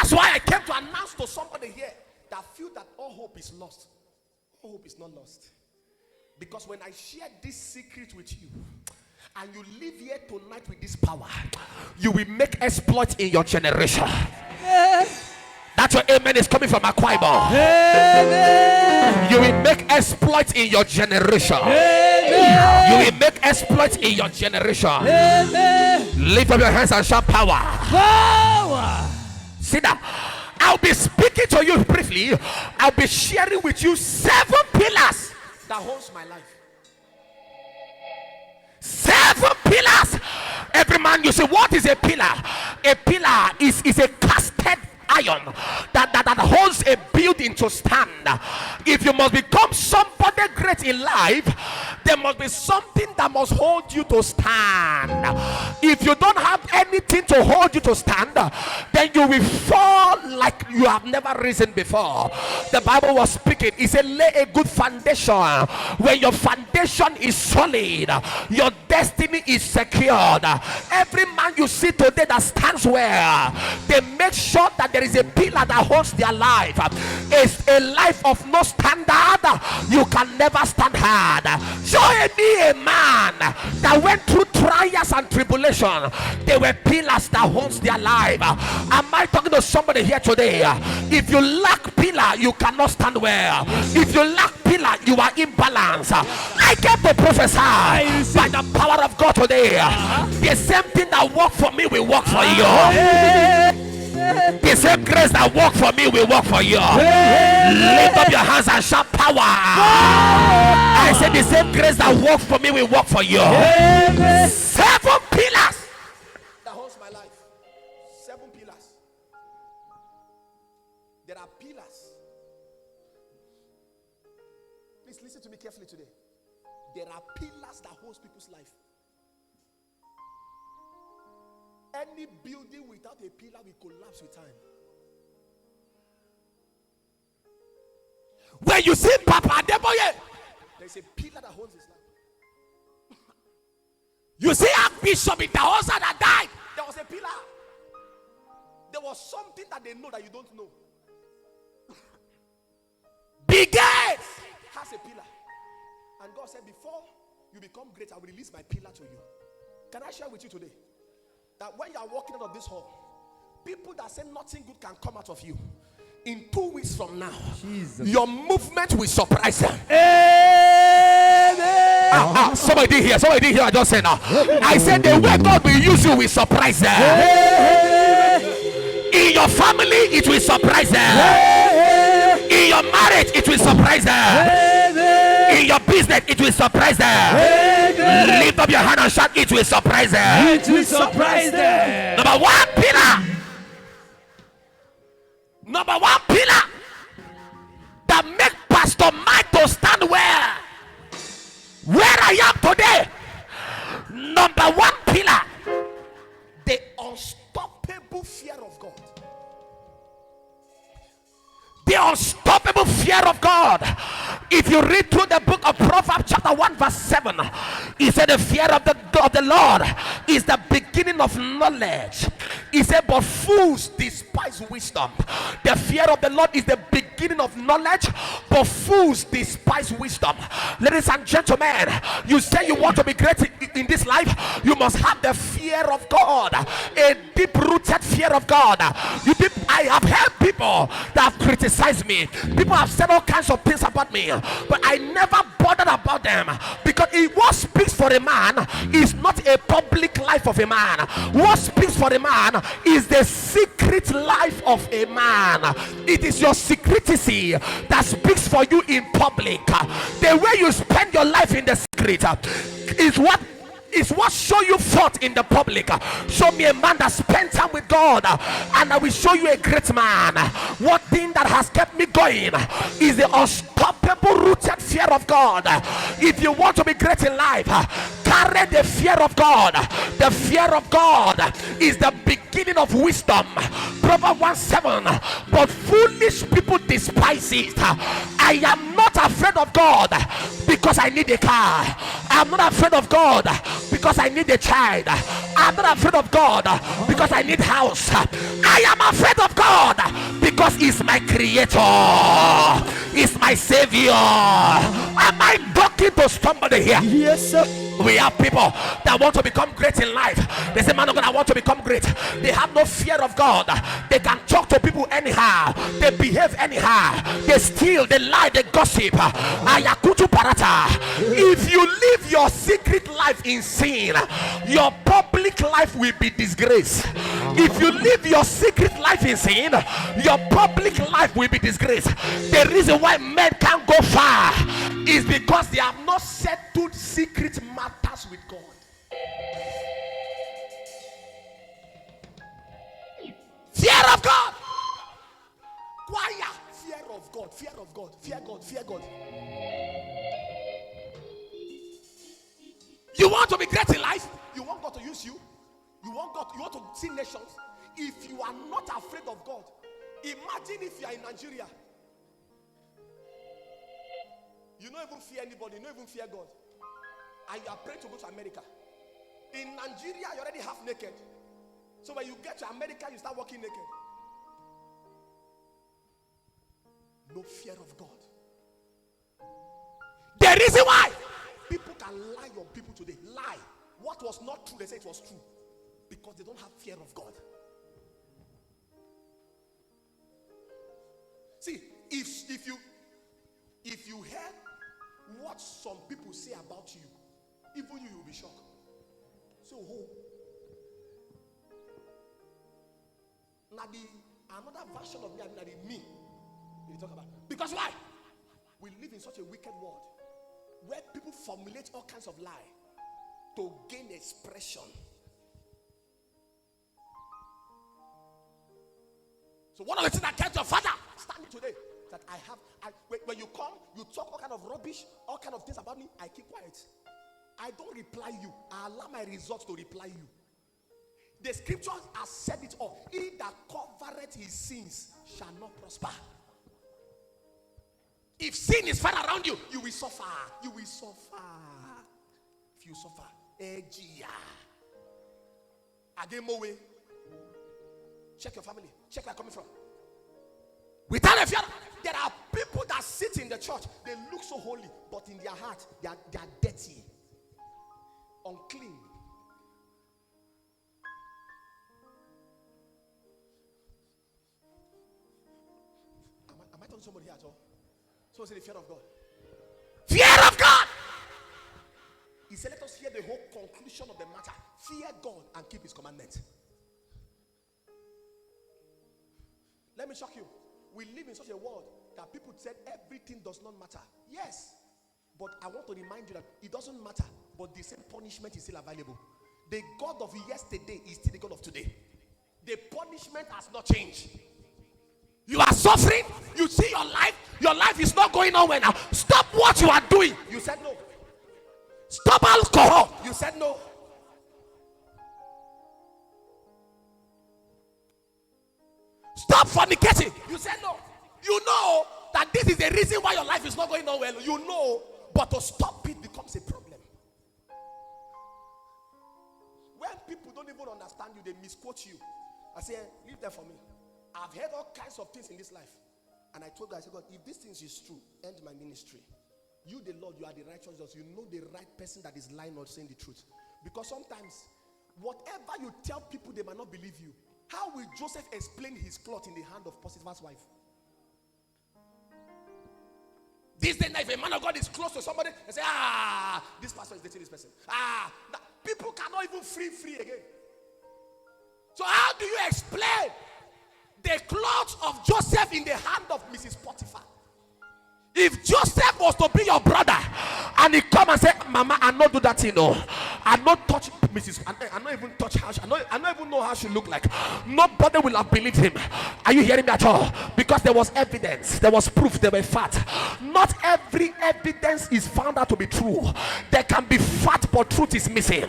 That's why I came to announce to somebody here that feel that all hope is lost. All hope is not lost. Because when I share this secret with you, and you live here tonight with this power, you will make exploits in your generation. That's your amen is coming from a choir. You will make exploits in your generation. You will make exploits in your generation. Lift up your hands and shout power. See that? I'll be speaking to you briefly. I'll be sharing with you 7 pillars that holds my life. 7 pillars. Every man, you say, what is a pillar? A pillar is a casted iron that holds a building to stand. If you must become somebody great in life, there must be something that must hold you to stand. If you don't have anything to hold you to stand, then you will fall like you have never risen before. The Bible was speaking, it said, lay a good foundation. When your foundation is solid, your destiny is secured. Every man you see today that stands where they make sure that there is a pillar that holds their life. It's a life of no standard. You can never stand hard. Show me a man that went through trials and tribulation. They were pillars that holds their life. Am I talking to somebody here today? If you lack pillar, you cannot stand well. If you lack pillar, you are imbalanced. I came to prophesy by the power of God today. The same thing that worked for me will work for you. The same grace that worked for me will work for you. Lift up your hands and shout power. I said the same grace that worked for me will work for you. 7 pillars that holds my life. 7 pillars. There are pillars. Please listen to me carefully today. There are pillars that holds people's life. Any building without a pillar will collapse with time. When you see Papa Adeboye, there's a pillar that holds his life. You see Archbishop Idahosa that died, there was a pillar. There was something that they know that you don't know. Big Gates has a pillar. And God said, before you become great, I will release my pillar to you. Can I share with you today? That when you are walking out of this hall, people that say nothing good can come out of you, in 2 weeks from now, Jesus, your movement will surprise them. Somebody did hear. Somebody did hear. I just said now. I said the way God will use you will surprise them. In your family, it will surprise them. In your marriage, it will surprise them. In your business, it will surprise them. Lift up your hand and shout, it will surprise them. It will surprise them. Number 1 pillar. Number 1 pillar that make Pastor Mike to stand where I am today. Number 1 pillar, the unstoppable fear of God. The unstoppable fear of God. If you read through the book of Proverbs chapter 1 verse 7, he said the fear of the Lord is the beginning of knowledge. He said, but fools despise wisdom. The fear of the Lord is the beginning of knowledge, but fools despise wisdom. Ladies and gentlemen, you say you want to be great in this life, you must have the fear of God, a deep-rooted fear of God. I have heard people that have criticized me. People have said all kinds of things about me, but I never bothered about them, because what speaks for a man is not a public life of a man. What speaks for a man is the secret life of a man. It is your secrecy that speaks for you in public. The way you spend your life in the secret is what show you forth in the public. Show me a man that spends time with God, and I will show you a great man. One thing that has kept me going is the unstoppable rooted fear of God. If you want to be great in life, carry the fear of God. The fear of God is the beginning beginning of wisdom. Proverbs 1:7. But foolish people despise it. I am not afraid of God because I need a car. I'm not afraid of God because I need a child. I'm not afraid of God because I need house. I am afraid of God because He's my creator. He's my savior. Am I talking to somebody here? Yes, sir. We have people that want to become great in life. They say, man of God, I want to become great. They have no fear of God. They can talk to people anyhow. They behave anyhow. They steal, they lie, they gossip. Ayakutu parata. If you live your secret life in sin, your public life will be disgraced. If you live your secret life in sin, your public life will be disgraced. The reason why men can't go far is because they have not settled secret matters with God. Fear of God. Choir. Fear of God. Fear of God. Fear God. Fear God. You want to be great in life? You want God to use you? You want God? You want to see nations? If you are not afraid of God, imagine if you are in Nigeria. You don't even fear anybody. You don't even fear God. And you are praying to go to America. In Nigeria, you're already half naked. So when you get to America, you start walking naked. No fear of God. The reason why people can lie on people today, lie. What was not true, they say it was true. Because they don't have fear of God. See, if you hear what some people say about you, even you will be shocked. So now another version of me you talk about. Because why? We live in such a wicked world where people formulate all kinds of lie to gain expression. So one of the things that kept your father standing today, that when you come, you talk all kind of rubbish, all kind of things about me, I keep quiet. I don't reply you. I allow my results to reply you. The scriptures have said it all. He that covereth his sins shall not prosper. If sin is far around you, you will suffer. You will suffer. If you suffer, again, more way. Check your family. Check where you're coming from. Without a fear, there are people that sit in the church. They look so holy, but in their heart, they are dirty, unclean. Am I talking to somebody here at all? So say the fear of God. Fear of God. He said, let us hear the whole conclusion of the matter. Fear God and keep His commandments. Let me shock you. We live in such a world that people said everything does not matter. Yes, but I want to remind you that it doesn't matter, but the same punishment is still available. The God of yesterday is still the God of today. The punishment has not changed. You are suffering. You see your life is not going on well now. Stop what you are doing. You said no. Stop alcohol. You said no. Stop fornicating. You said no. You know that this is the reason why your life is not going on well. You know, but to stop it becomes a problem. When people don't even understand you, they misquote you. I say, leave that for me. I've heard all kinds of things in this life. And I told God, I said, God, if this thing is true, end my ministry. You, the Lord, you are the righteous judge. You know the right person that is lying or saying the truth. Because sometimes, whatever you tell people, they might not believe you. How will Joseph explain his plot in the hand of Potiphar's wife? This day, if a man of God is close to somebody and say, this pastor is dating this person. People cannot even free again. So how do you explain the clothes of Joseph in the hand of Mrs. Potiphar? If Joseph was to be your brother and he come and say, Mama, I not do that, I not touch Mrs. I not even touch her. I not even know how she look like. Nobody will have believed him. Are you hearing me at all? Because there was evidence, there was proof, there were facts. Not every evidence is found out to be true. There can be fact, but truth is missing.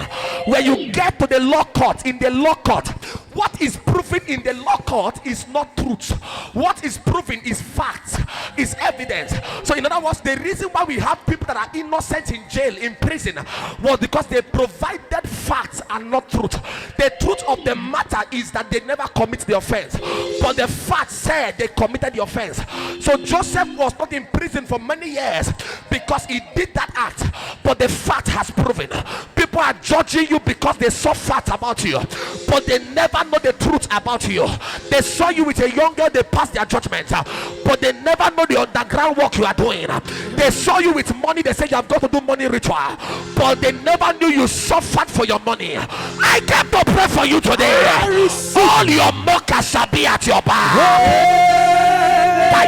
When you get to the law court, in the law court, what is proven in the law court is not truth. What is proven is fact, is evidence. So in other words, the reason why we have people that are innocent in jail, in prison, was because they provided facts and not truth. The truth of the matter is that they never commit the offense, but the fact said they committed the offense. So Joseph was not in prison for many years because he did that act, but the fact has proven. People are judging you because they saw facts about you, but they never know the truth about you. They saw you with a young girl, they passed their judgment, but they never know the underground work you are doing. They saw you with money, they say you have got to do money ritual, but they never knew you suffered for your money. I came to pray for you today. All your mockers shall be at your back.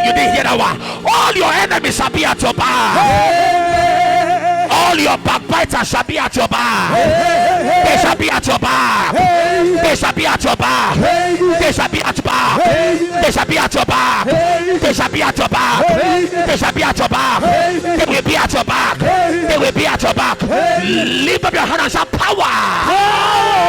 You didn't hear that one. All your enemies shall be at your back. All your backbiters shall be at your back. They shall be at your back. They shall be at your back. They shall be at your back. They shall be at your back. They shall be at your back. They shall be at your back. They will be at your back. They will be at your back. Lift up your hand and shout power.